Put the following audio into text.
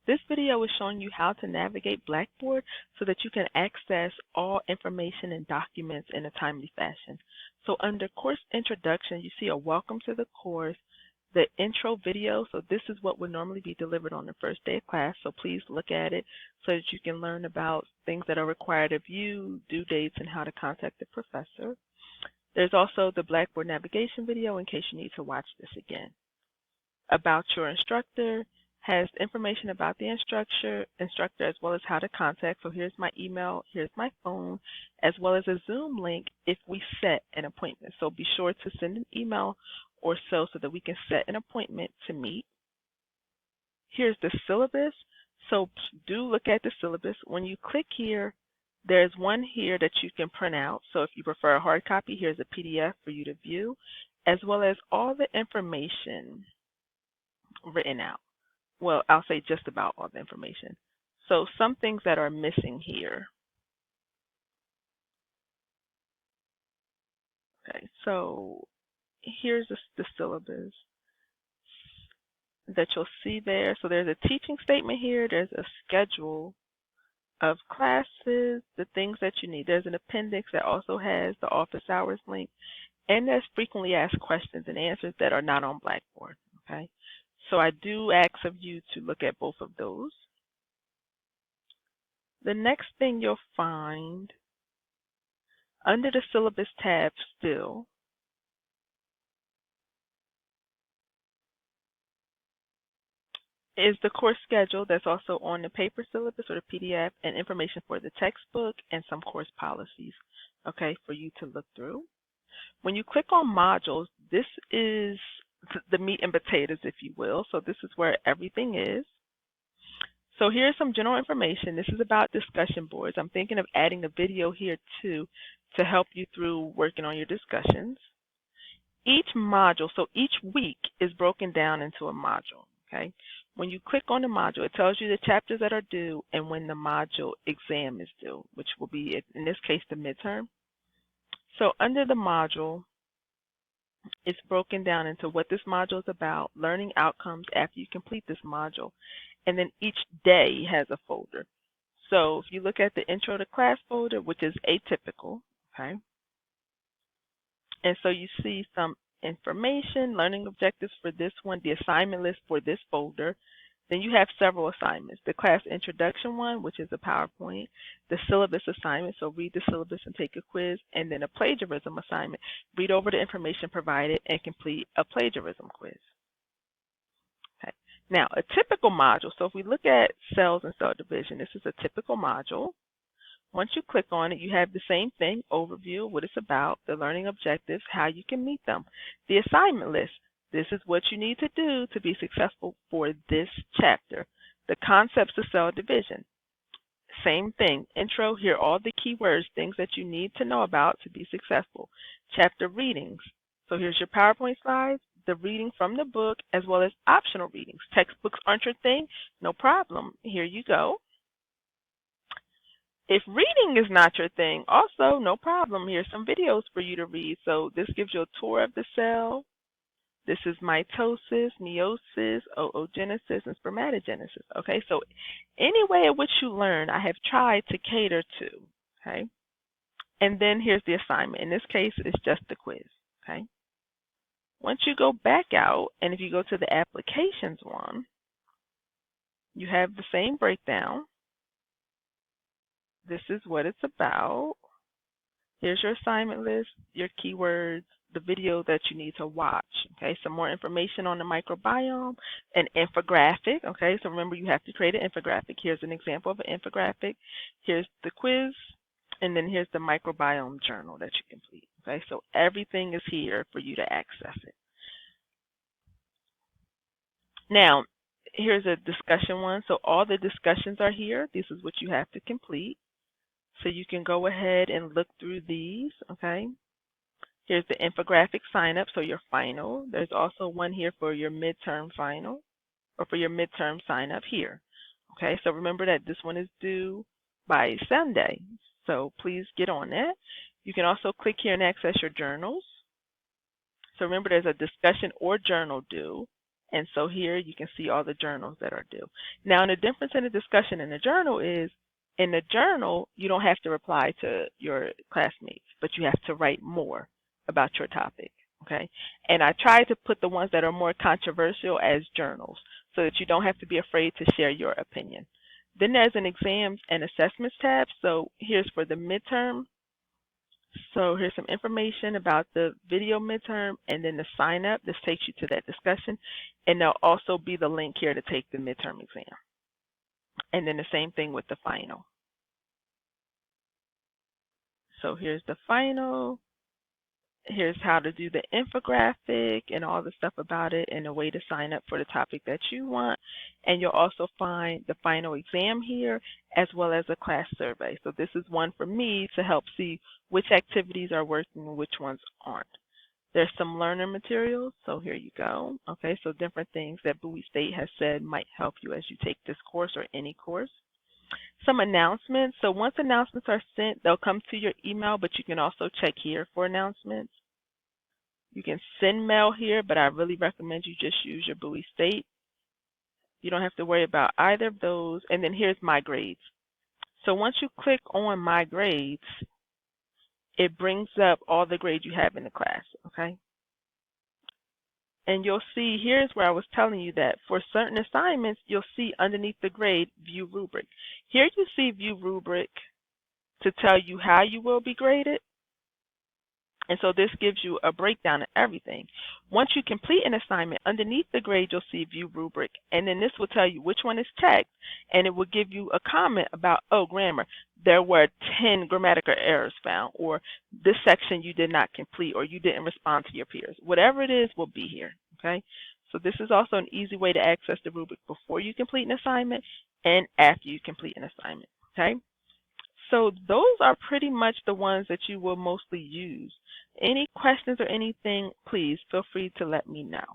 This video is showing you how to navigate Blackboard so that you can access all information and documents in a timely fashion. So under Course Introduction, you see a welcome to the course, the intro video. So this is what would normally be delivered on the first day of class. So please look at it so that you can learn about things that are required of you, due dates, and how to contact the professor. There's also the Blackboard navigation video in case you need to watch this again. About your instructor has information about the instructor as well as how to contact. So here's my email, here's my phone, as well as a Zoom link if we set an appointment. So be sure to send an email or so that we can set an appointment to meet. Here's the syllabus. So do look at the syllabus. When you click here, there's one here that you can print out. So if you prefer a hard copy, here's a PDF for you to view, as well as all the information written out. Well, I'll say just about all the information. So some things that are missing here. Okay, so here's the syllabus that you'll see there. So there's a teaching statement here. There's a schedule of classes, the things that you need. There's an appendix that also has the office hours link, and there's frequently asked questions and answers that are not on Blackboard. Okay, so I do ask of you to look at both of those. The next thing you'll find under the syllabus tab still is the course schedule that's also on the paper syllabus or the PDF, and information for the textbook and some course policies, okay, for you to look through. When you click on modules, this is the meat and potatoes, if you will. So this is where everything is. So here's some general information. This is about discussion boards. I'm thinking of adding a video here too to help you through working on your discussions. Each module, so each week is broken down into a module, okay? When you click on the module, it tells you the chapters that are due and when the module exam is due, which will be, in this case, the midterm. So under the module, it's broken down into what this module is about, learning outcomes after you complete this module, and then each day has a folder. So if you look at the intro to class folder, which is atypical, okay? And so you see some information, learning objectives for this one, the assignment list for this folder. Then you have several assignments. The class introduction one, which is a PowerPoint, the syllabus assignment, so read the syllabus and take a quiz, and then a plagiarism assignment. Read over the information provided and complete a plagiarism quiz. Okay. Now, a typical module, so if we look at cells and cell division, this is a typical module. Once you click on it, you have the same thing, overview, what it's about, the learning objectives, how you can meet them. The assignment list, this is what you need to do to be successful for this chapter. The concepts of cell division, same thing. Intro, here are all the keywords, things that you need to know about to be successful. Chapter readings, so here's your PowerPoint slides, the reading from the book, as well as optional readings. Textbooks aren't your thing? No problem. Here you go. If reading is not your thing, also no problem. Here's some videos for you to read. So this gives you a tour of the cell. This is mitosis, meiosis, oogenesis, and spermatogenesis. Okay, so any way in which you learn, I have tried to cater to. Okay, and then here's the assignment. In this case, it's just the quiz. Okay, once you go back out, and if you go to the applications one, you have the same breakdown. This is what it's about. Here's your assignment list, your keywords, the video that you need to watch. Okay, some more information on the microbiome, an infographic. Okay, so remember you have to create an infographic. Here's an example of an infographic. Here's the quiz, and then here's the microbiome journal that you complete. Okay, so everything is here for you to access it. Now, here's a discussion one. So all the discussions are here. This is what you have to complete. So you can go ahead and look through these, okay? Here's the infographic sign up, so your final. There's also one here for your midterm final, or for your midterm sign up here. Okay, so remember that this one is due by Sunday, so please get on that. You can also click here and access your journals. So remember there's a discussion or journal due, And so here you can see all the journals that are due. Now, the difference in the discussion in the journal is, in the journal, you don't have to reply to your classmates, but you have to write more about your topic, okay? And I try to put the ones that are more controversial as journals so that you don't have to be afraid to share your opinion. Then there's an exams and assessments tab. So here's for the midterm. So here's some information about the video midterm and then the sign up. This takes you to that discussion. And there'll also be the link here to take the midterm exam. And then the same thing with the final. So here's the final. Here's how to do the infographic and all the stuff about it and a way to sign up for the topic that you want. And you'll also find the final exam here as well as a class survey. So this is one for me to help see which activities are working and which ones aren't. There's some learner materials, so here you go. Okay, so different things that Bowie State has said might help you as you take this course or any course. Some announcements. So once announcements are sent, they'll come to your email, but you can also check here for announcements. You can send mail here, but I really recommend you just use your Bowie State. You don't have to worry about either of those. And then here's My Grades. So once you click on My Grades, it brings up all the grades you have in the class, okay? And you'll see, here's where I was telling you that for certain assignments, you'll see underneath the grade, View Rubric. Here you see View Rubric to tell you how you will be graded. And so this gives you a breakdown of everything. Once you complete an assignment, underneath the grade, you'll see View Rubric. And then this will tell you which one is checked. And it will give you a comment about, oh, grammar, there were 10 grammatical errors found, or this section you did not complete, or you didn't respond to your peers. Whatever it is will be here, okay? So this is also an easy way to access the rubric before you complete an assignment and after you complete an assignment, okay? So those are pretty much the ones that you will mostly use. Any questions or anything, please feel free to let me know.